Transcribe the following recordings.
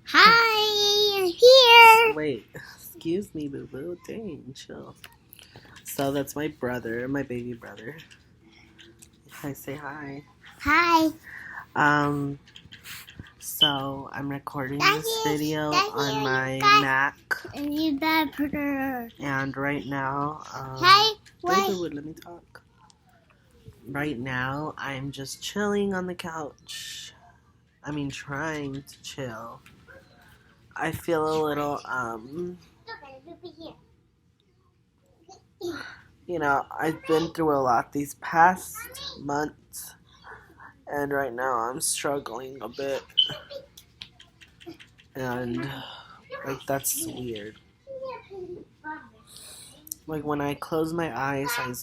Hi, here. Wait, excuse me, boo boo. Dang, chill. So that's my brother, my baby brother. Hi, say hi. Hi. Um, so I'm recording this video on my Mac, and right now, Wait. baby, let me talk. Right now, I'm just chilling on the couch. Trying to chill. I feel a little, I've been through a lot these past months, and right now I'm struggling a bit, and that's weird. Like when I close my eyes, I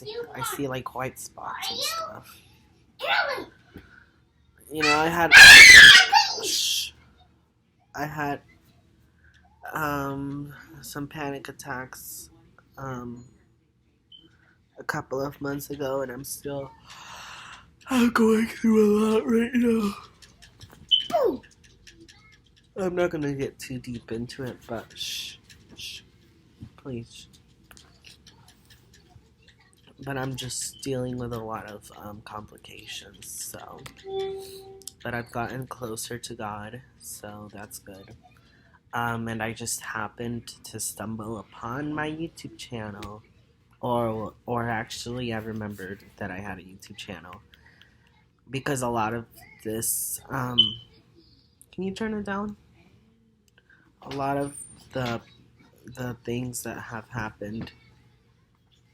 see like white spots and stuff. I had I had some panic attacks a couple of months ago, and I'm going through a lot right now. I'm not gonna get too deep into it, but shh, please. But I'm just dealing with a lot of complications, so. But I've gotten closer to God, so that's good. And I just happened to stumble upon my YouTube channel, or actually, I remembered that I had a YouTube channel because a lot of this. Can you turn it down? A lot of the things that have happened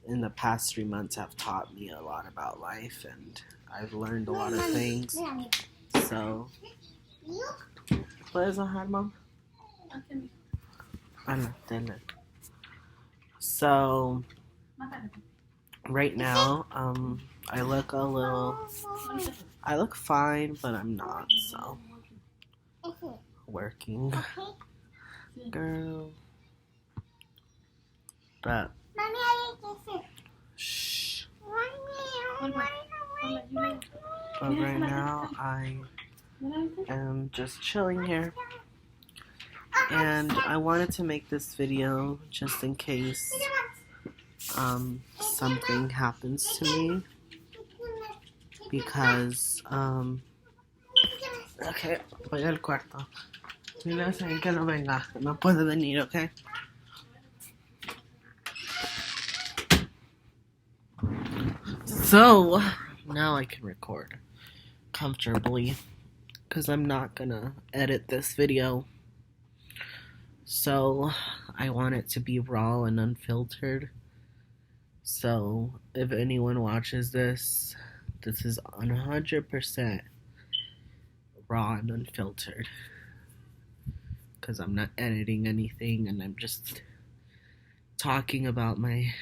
in the past 3 months have taught me a lot about life, and I've learned a lot of things. So, puedes bajar, mom? So, right now, I look I look fine, but I'm not, so. Working. Girl. But, shh. But right now, I am just chilling here. And I wanted to make this video just in case something happens to me. Because, okay, voy al cuarto. Dile a Zayn que no venga, no puede venir, okay? So, now I can record comfortably, because I'm not gonna edit this video. So, I want it to be raw and unfiltered. So, if anyone watches this is 100% raw and unfiltered. Because I'm not editing anything, and I'm just talking about my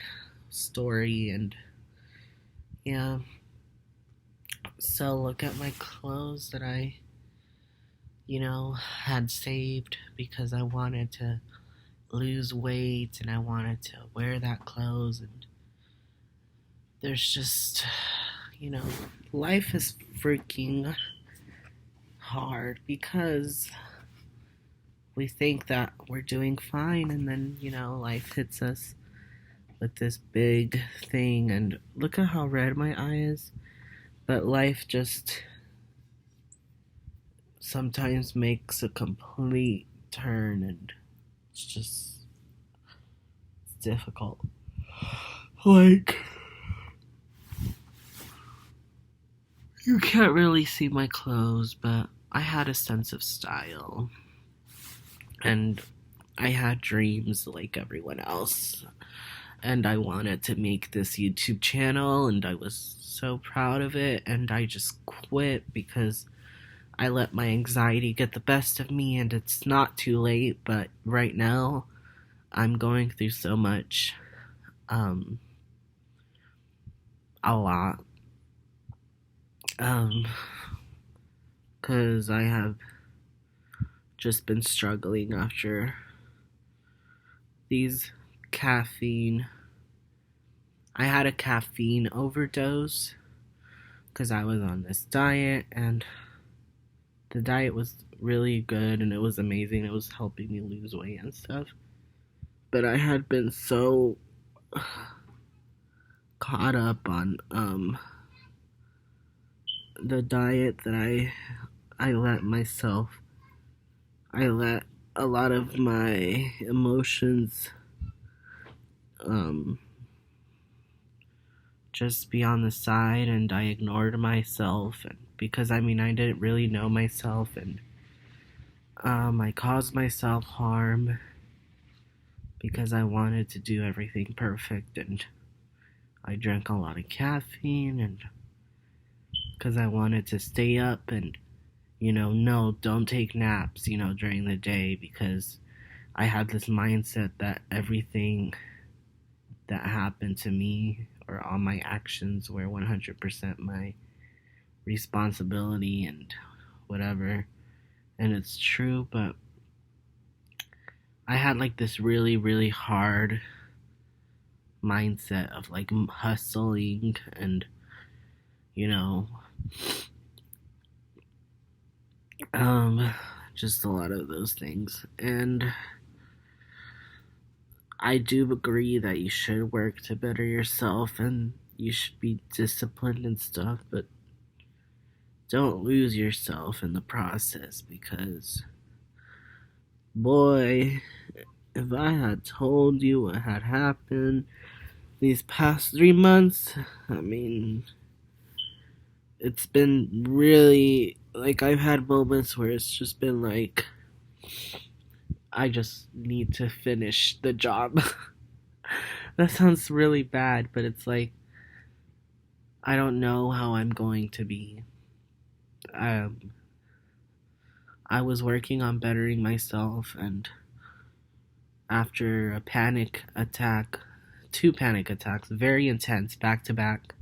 story, and yeah. So look at my clothes that I, had saved because I wanted to lose weight and I wanted to wear that clothes, and there's just, life is freaking hard because we think that we're doing fine, and then, life hits us with this big thing, and look at how red my eye is. But life just sometimes makes a complete turn, and it's difficult. Like, you can't really see my clothes, but I had a sense of style. And I had dreams like everyone else. And I wanted to make this YouTube channel, and I was so proud of it, and I just quit because I let my anxiety get the best of me, and it's not too late, but right now I'm going through so much, a lot, because I have just been struggling after these I had a caffeine overdose because I was on this diet, and the diet was really good and it was amazing. It was helping me lose weight and stuff. But I had been so caught up on the diet that I let myself I let a lot of my emotions um just be on the side, and I ignored myself, and because I mean I didn't really know myself, and I caused myself harm because I wanted to do everything perfect, and I drank a lot of caffeine, and because I wanted to stay up and no, don't take naps, during the day, because I had this mindset that everything that happened to me or all my actions were 100% my responsibility and whatever. And it's true, but I had like this really, really hard mindset of like hustling and, you know, um, just a lot of those things. And I do agree that you should work to better yourself and you should be disciplined and stuff, but don't lose yourself in the process, because, boy, if I had told you what had happened these past 3 months, I mean, it's been really, like, I've had moments where it's just been like, I just need to finish the job. That sounds really bad, but it's like, I don't know how I'm going to be. Um, I was working on bettering myself, and after a panic attack, 2 panic attacks, very intense, back to back,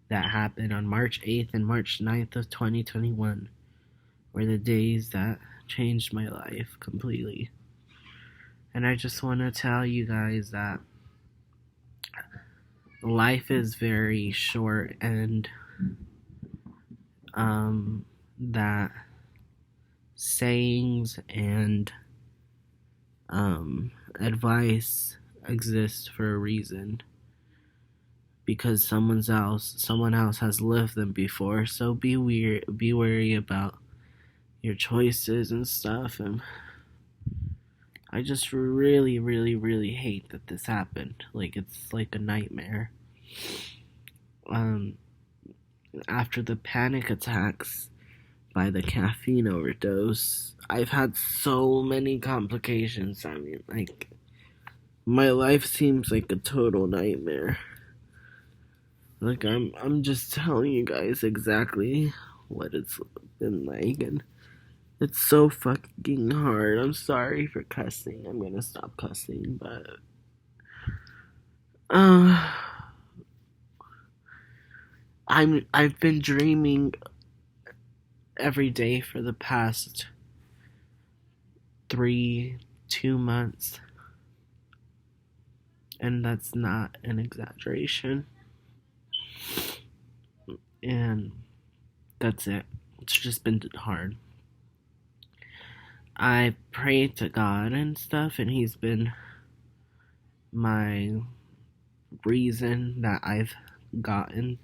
that happened on March 8th and March 9th of 2021, were the days that changed my life completely. And I just want to tell you guys that life is very short, and that sayings and advice exist for a reason, because someone else has lived them before. So be wary about your choices and stuff. And I just really, really, really hate that this happened. Like, it's like a nightmare. After the panic attacks by the caffeine overdose, I've had so many complications. I mean, like, my life seems like a total nightmare. Like, I'm just telling you guys exactly what it's been like, and it's so fucking hard. I'm sorry for cussing. I'm gonna stop cussing, but uh I've been dreaming every day for the past 2 months, and that's not an exaggeration. And that's it. It's just been hard. I pray to God and stuff, and He's been my reason that I've gotten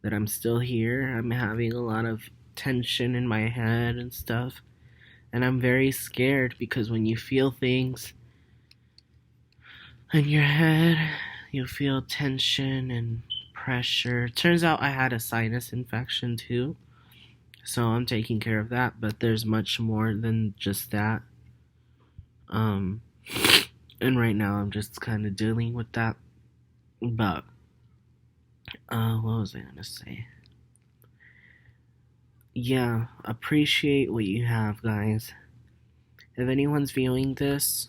that I'm still here. I'm having a lot of tension in my head and stuff, and I'm very scared, because when you feel things in your head, you feel tension and pressure. Turns out I had a sinus infection too, so I'm taking care of that, but there's much more than just that. And right now I'm just kind of dealing with that. But what was I gonna say? Yeah, appreciate what you have, guys. If anyone's viewing this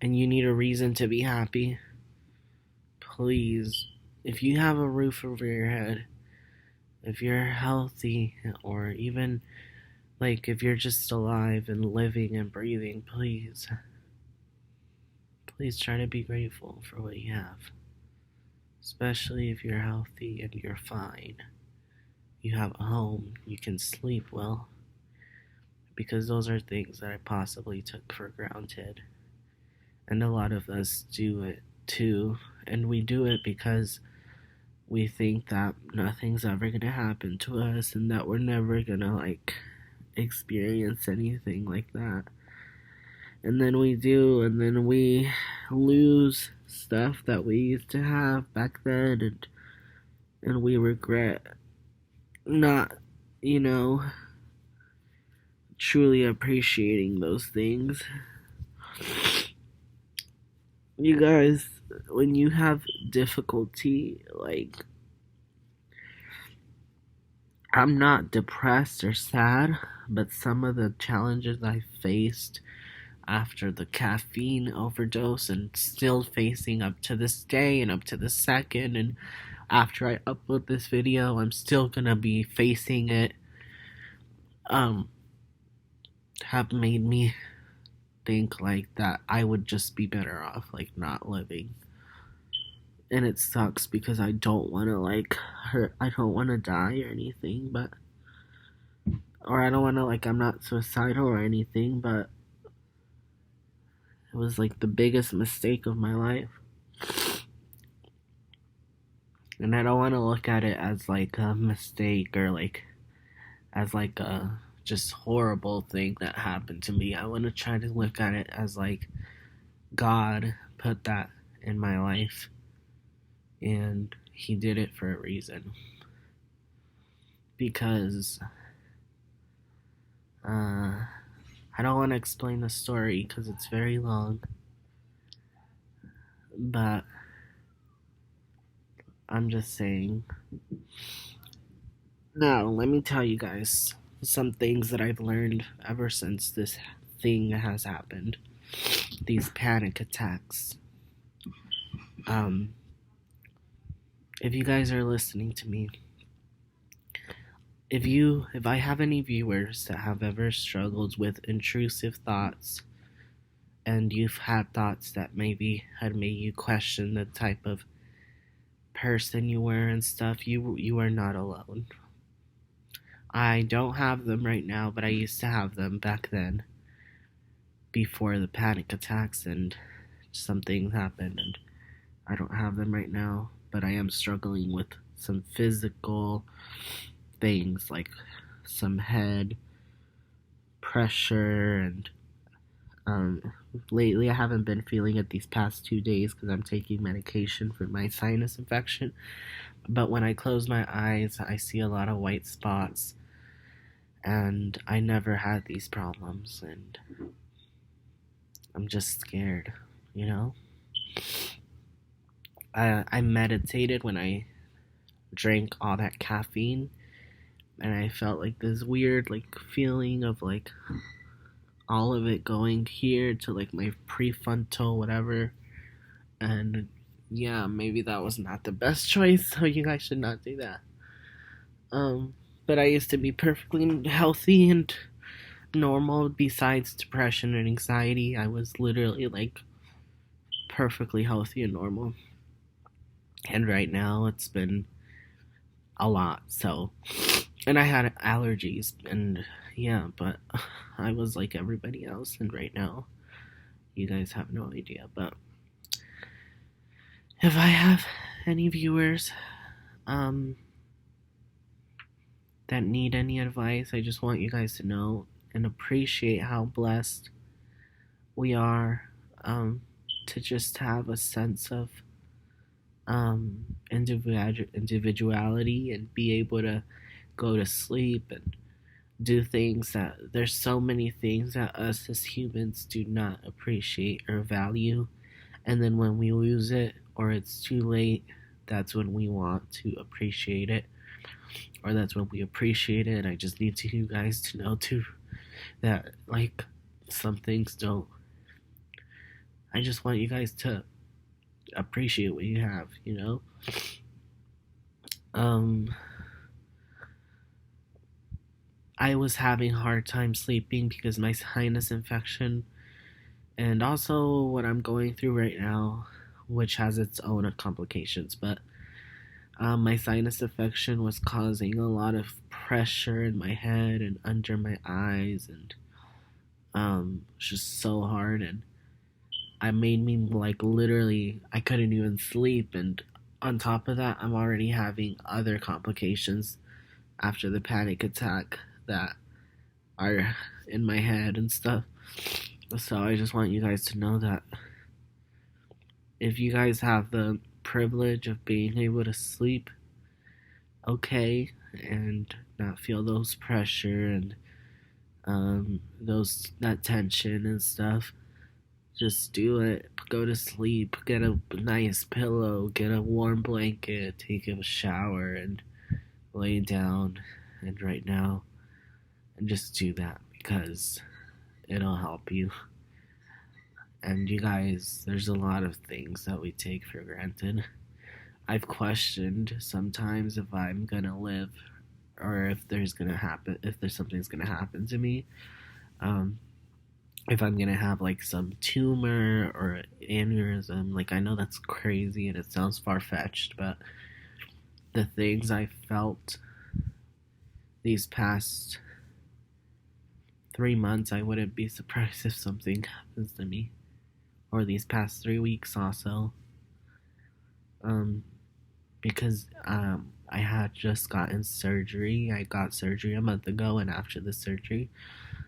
and you need a reason to be happy, please, if you have a roof over your head, if you're healthy, or even like if you're just alive and living and breathing, please try to be grateful for what you have. Especially if you're healthy and you're fine. you have a home, you can sleep well, because those are things that I possibly took for granted. And a lot of us do it too, and we do it because we think that nothing's ever gonna happen to us and that we're never gonna like experience anything like that. And then we do, and then we lose stuff that we used to have back then, and we regret not, you know, truly appreciating those things. You guys, when you have difficulty, like, I'm not depressed or sad, but some of the challenges I faced after the caffeine overdose and still facing up to this day and up to the second, and after I upload this video I'm still gonna be facing it, have made me think like that I would just be better off like not living. And it sucks because I don't want to like hurt, I don't want to die or anything, but or I don't want to like, I'm not suicidal or anything, but it was like the biggest mistake of my life. And I don't want to look at it as like a mistake or like as like a just horrible thing that happened to me. I want to try to look at it as like God put that in my life and he did it for a reason. Because I don't want to explain the story because it's very long, but I'm just saying. Now, let me tell you guys some things that I've learned ever since this thing has happened. These panic attacks. If you guys are listening to me, if I have any viewers that have ever struggled with intrusive thoughts, and you've had thoughts that maybe had made you question the type of person you were and stuff, you are not alone. I don't have them right now, but I used to have them back then, before the panic attacks and something happened, and I don't have them right now, but I am struggling with some physical things like some head pressure, and lately I haven't been feeling it these past 2 days because I'm taking medication for my sinus infection, but when I close my eyes I see a lot of white spots, and I never had these problems, and I'm just scared, you know? I meditated when I drank all that caffeine, and I felt like this weird like feeling of like all of it going here to like my prefrontal whatever, and yeah, maybe that was not the best choice, so you guys should not do that. But I used to be perfectly healthy and normal. Besides depression and anxiety, I was literally like perfectly healthy and normal. And right now it's been a lot, so, and I had allergies, and yeah, but I was like everybody else, and right now you guys have no idea. But if I have any viewers that need any advice, I just want you guys to know and appreciate how blessed we are, to just have a sense of individuality and be able to go to sleep and do things that, there's so many things that us as humans do not appreciate or value, and then when we lose it or it's too late, that's when we want to appreciate it, or that's when we appreciate it. I just need you guys to know too that like some things don't, I just want you guys to appreciate what you have, you know? I was having a hard time sleeping because my sinus infection, and also what I'm going through right now, which has its own complications, but My sinus infection was causing a lot of pressure in my head and under my eyes, and it's just so hard. And I made me like literally, I couldn't even sleep. And on top of that, I'm already having other complications after the panic attack that are in my head and stuff. So I just want you guys to know that if you guys have the privilege of being able to sleep okay and not feel those pressure and that tension and stuff, just do it. Go to sleep, get a nice pillow, get a warm blanket, take a shower, and lay down and right now, and just do that because it'll help you. And you guys, there's a lot of things that we take for granted. I've questioned sometimes if I'm gonna live or if there's something's gonna happen to me. If I'm gonna have like some tumor or aneurysm. Like, I know that's crazy and it sounds far fetched, but the things I felt these past 3 months, I wouldn't be surprised if something happens to me. Or these past 3 weeks also. Because I had just gotten surgery. I got surgery a month ago, and after the surgery,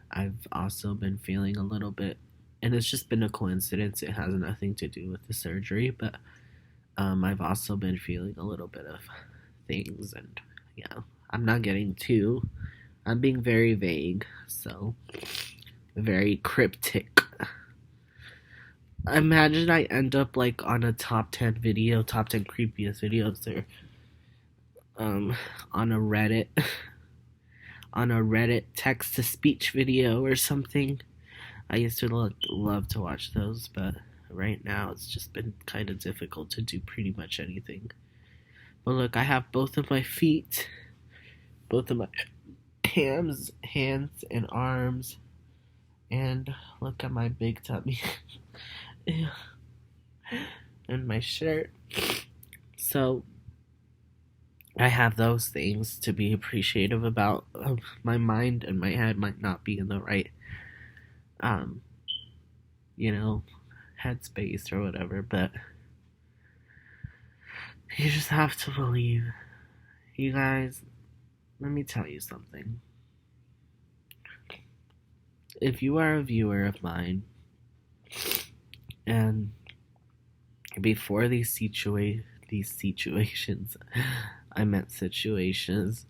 I've also been feeling a little bit, and it's just been a coincidence. It has nothing to do with the surgery, but I've also been feeling a little bit of things, and yeah, I'm not getting too. I'm being very vague, so very cryptic. Imagine I end up like on a top 10 video, top 10 creepiest videos, or on a Reddit, text to speech video or something. I used to love to watch those, but right now it's just been kind of difficult to do pretty much anything. But look, I have both of my feet, both of my hands and arms, and look at my big tummy. And my shirt. So I have those things to be appreciative about. My mind and my head might not be in the right headspace or whatever, but you just have to believe. You guys, let me tell you something. If you are a viewer of mine, and before these situations, I meant situations,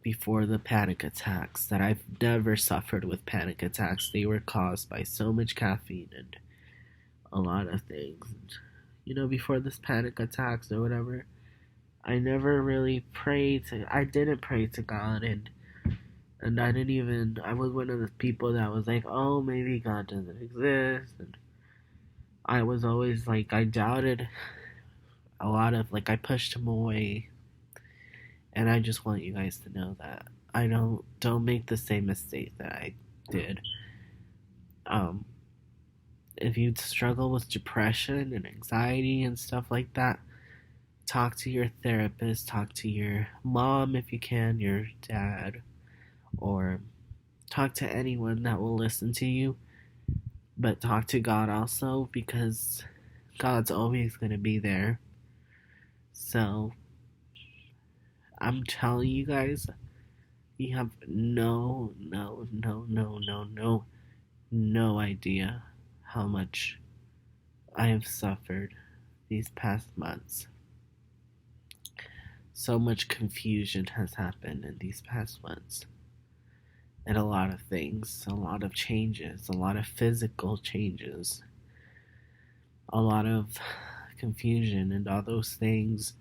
before the panic attacks, that I've never suffered with panic attacks. They were caused by so much caffeine and a lot of things. And, before this panic attacks or whatever, I never really I didn't pray to God, and I was one of the people that was like, oh, maybe God doesn't exist, and I was always like, I doubted a lot of, like, I pushed him away, and I just want you guys to know that I don't make the same mistake that I did. If you struggle with depression and anxiety and stuff like that, talk to your therapist, talk to your mom if you can, your dad, or talk to anyone that will listen to you, but talk to God also, because God's always going to be there. So I'm telling you guys, you have no idea how much I have suffered these past months. So much confusion has happened in these past months. And a lot of things, a lot of changes, a lot of physical changes, a lot of confusion and all those things.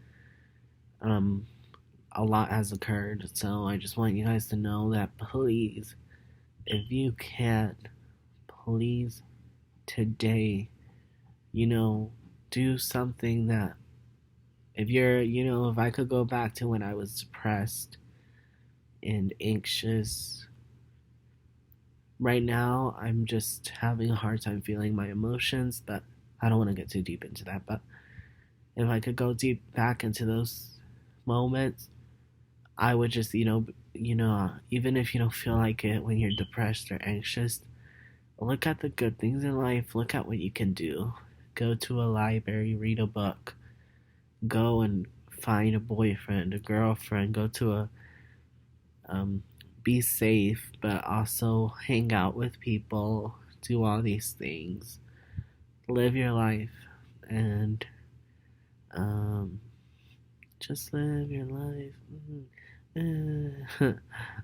A lot has occurred, so I just want you guys to know that please, if you can, please today, do something that, if I could go back to when I was depressed and anxious. Right now, I'm just having a hard time feeling my emotions, but I don't want to get too deep into that. But If I could go deep back into those moments, I would just, even if you don't feel like it when you're depressed or anxious, look at the good things in life. Look at what you can do. Go to a library, read a book, go and find a boyfriend, a girlfriend, go to be safe, but also hang out with people, do all these things, live your life, and um, just live your life.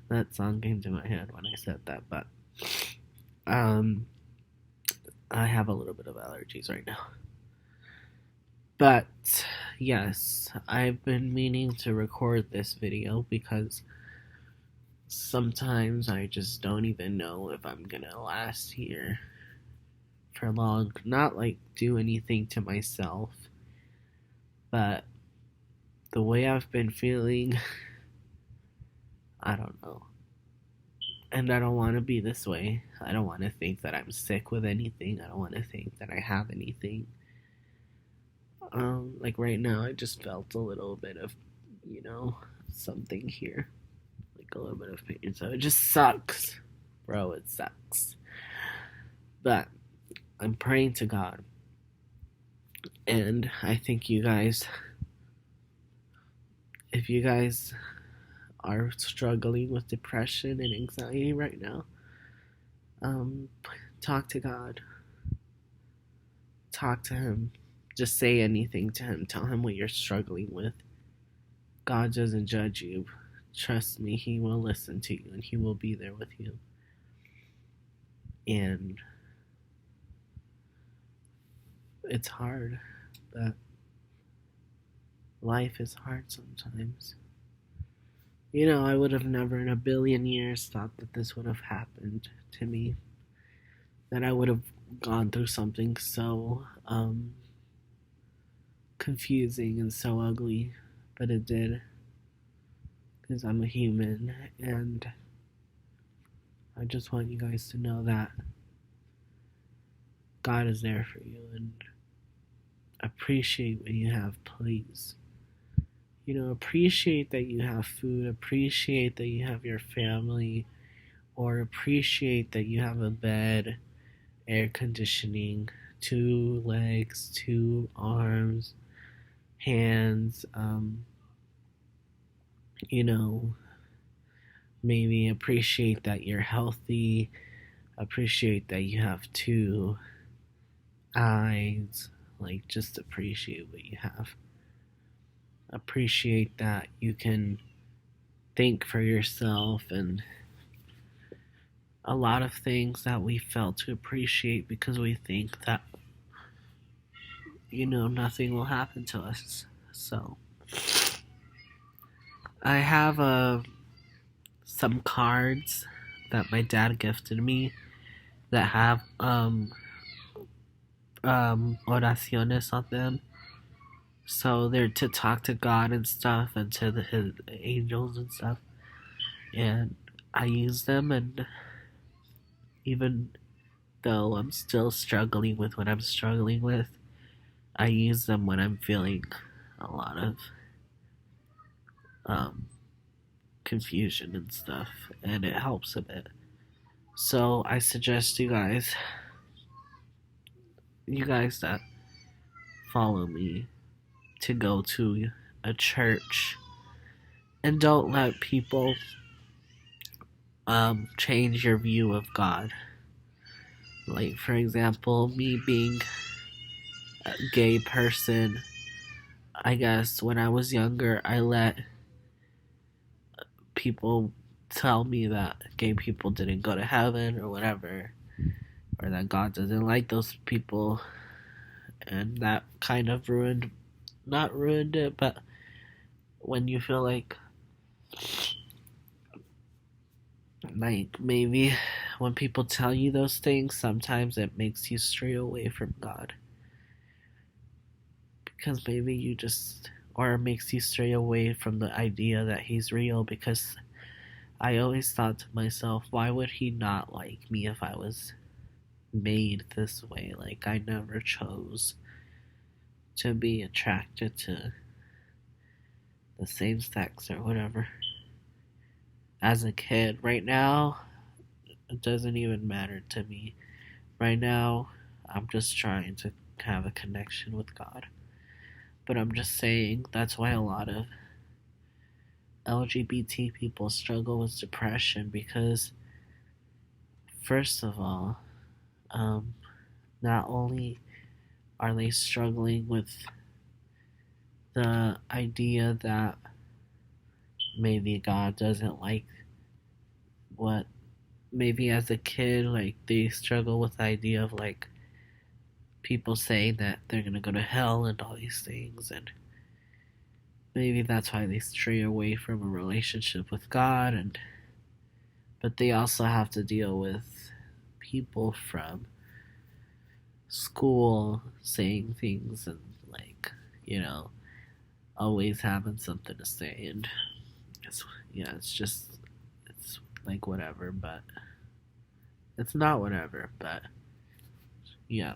That song came to my head when I said that, but um, I have a little bit of allergies right now. But yes, I've been meaning to record this video because sometimes I just don't even know if I'm gonna last here for long. Not like do anything to myself, but the way I've been feeling, I don't know. And I don't want to be this way. I don't want to think that I'm sick with anything. I don't want to think that I have anything. Like right now, I just felt a little bit of, something here. Like a little bit of pain. So it just sucks. Bro, it sucks. But I'm praying to God. And I think you guys, if you guys are struggling with depression and anxiety right now, talk to God. Talk to Him. Just say anything to Him. Tell Him what you're struggling with. God doesn't judge you. Trust me, He will listen to you and He will be there with you. And it's hard, but life is hard sometimes. I would have never in a billion years thought that this would have happened to me. That I would have gone through something so confusing and so ugly, but it did. Because I'm a human, and I just want you guys to know that God is there for you, and appreciate what you have, please. Appreciate that you have food, appreciate that you have your family, or appreciate that you have a bed, air conditioning, 2 legs, 2 arms, hands, maybe appreciate that you're healthy, appreciate that you have 2 eyes, like just appreciate what you have. Appreciate that you can think for yourself and a lot of things that we fail to appreciate because we think that nothing will happen to us. So I have some cards that my dad gifted me that have oraciones on them. So they're to talk to God and stuff and to his angels and stuff. And I use them, and even though I'm still struggling with what I'm struggling with, I use them when I'm feeling a lot of confusion and stuff, and it helps a bit. So I suggest you guys that follow me, to go to a church and don't let people change your view of God. Like, for example, me being a gay person, I guess when I was younger, I let people tell me that gay people didn't go to heaven or whatever, or that God doesn't like those people, and that kind of not ruined it, but when you feel like maybe when people tell you those things, sometimes it makes you stray away from God. Because maybe or it makes you stray away from the idea that He's real, because I always thought to myself, why would He not like me if I was made this way? Like, I never chose to be attracted to the same sex or whatever. As a kid, right now, it doesn't even matter to me. Right now, I'm just trying to have a connection with God. But I'm just saying that's why a lot of LGBT people struggle with depression because, first of all, not only are they struggling with the idea that maybe God doesn't like what, maybe as a kid, like they struggle with the idea of like people saying that they're gonna go to hell and all these things, and maybe that's why they stray away from a relationship with God. And but they also have to deal with people from school saying things and like, always having something to say. And it's like whatever, but it's not whatever, but yeah.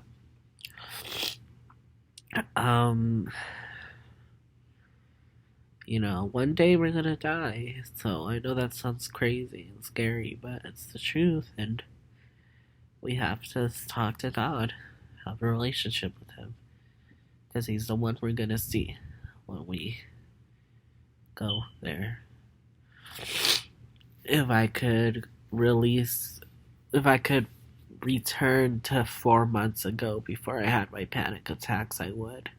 One day we're gonna die, so I know that sounds crazy and scary, but it's the truth. And we have to talk to God, have a relationship with Him, because He's the one we're gonna see when we go there. If I could return to 4 months ago before I had my panic attacks, I would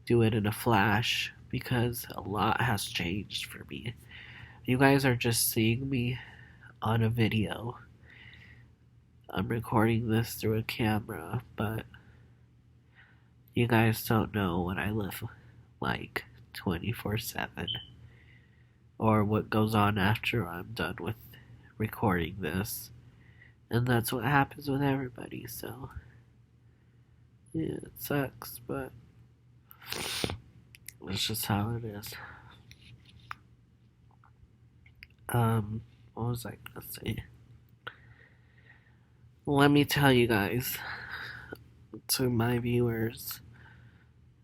do it in a flash because a lot has changed for me. You guys are just seeing me on a video. I'm recording this through a camera, but you guys don't know what I live like 24/7 or what goes on after I'm done with recording this. And that's what happens with everybody, so yeah, it sucks, but it's just how it is. What was I gonna say? Let me tell you guys, to my viewers,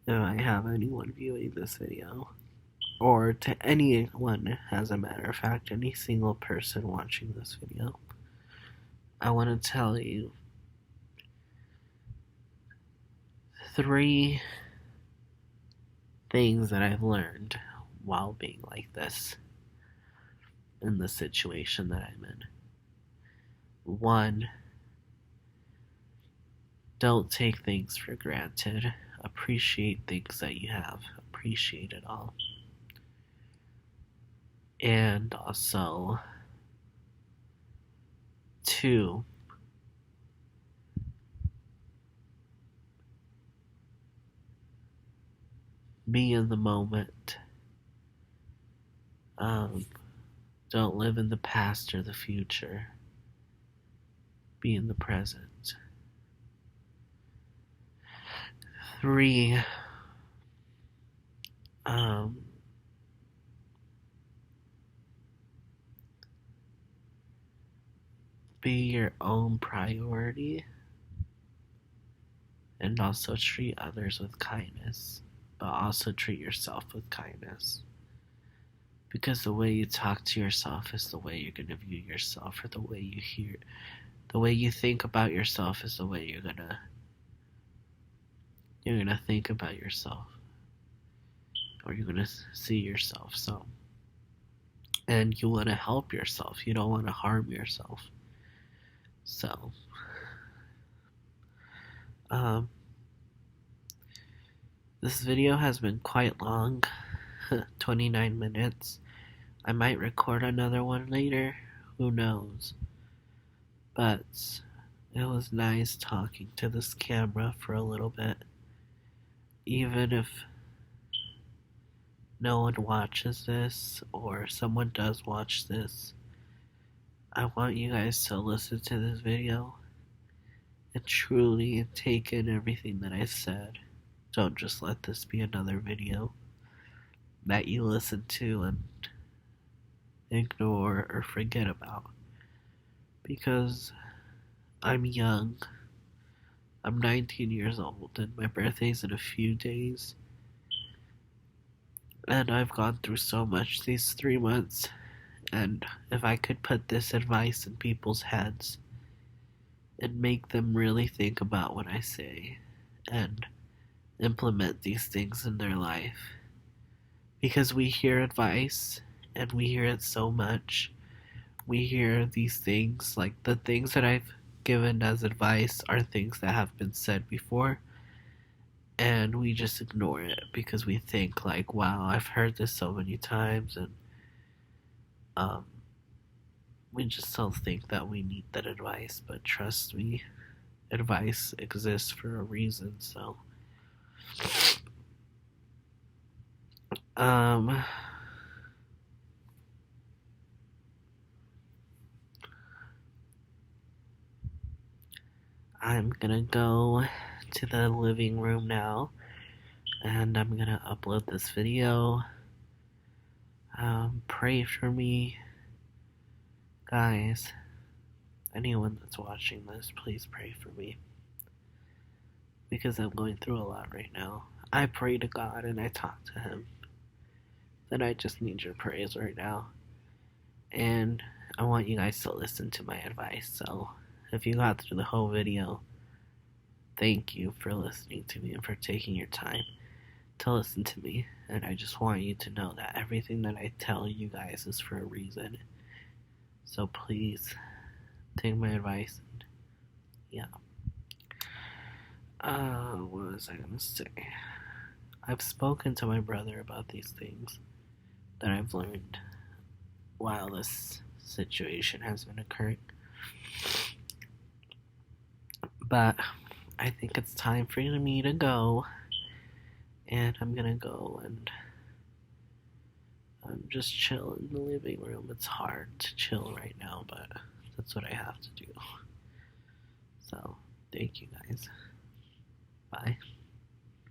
if I have anyone viewing this video, or to anyone, as a matter of fact, any single person watching this video, I want to tell you 3 things that I've learned while being like this in the situation that I'm in. 1, don't take things for granted. Appreciate things that you have. Appreciate it all. And also, 2, be in the moment. Don't live in the past or the future. Be in the present. 3, be your own priority, and also treat others with kindness, but also treat yourself with kindness. Because the way you talk to yourself is the way you're going to view yourself, or the way you think about yourself is the way you're gonna think about yourself, or you're gonna see yourself. So, and you want to help yourself, you don't want to harm yourself. So, this video has been quite long, 29 minutes. I might record another one later, who knows. But it was nice talking to this camera for a little bit. Even if no one watches this, or someone does watch this, I want you guys to listen to this video and truly take in everything that I said. Don't just let this be another video that you listen to and ignore or forget about. Because I'm young, I'm 19 years old, and my birthday's in a few days. And I've gone through so much these 3 months. And if I could put this advice in people's heads and make them really think about what I say and implement these things in their life. Because we hear advice and we hear it so much. We hear these things, like the things that I've given as advice are things that have been said before, and we just ignore it because we think like, wow, I've heard this so many times, and um we just don't think that we need that advice. But trust me, advice exists for a reason. So um I'm gonna go to the living room now, and I'm gonna upload this video. Pray for me, guys. Anyone that's watching this, please pray for me, because I'm going through a lot right now. I pray to God and I talk to Him. Then I just need your prayers right now. And I want you guys to listen to my advice. So if you got through the whole video, thank you for listening to me and for taking your time to listen to me. And I just want you to know that everything that I tell you guys is for a reason. So please take my advice. And yeah. What was I gonna say? I've spoken to my brother about these things that I've learned while this situation has been occurring. But I think it's time for me to go. And I'm gonna go and just chill in the living room. It's hard to chill right now, but that's what I have to do. So, thank you guys. Bye.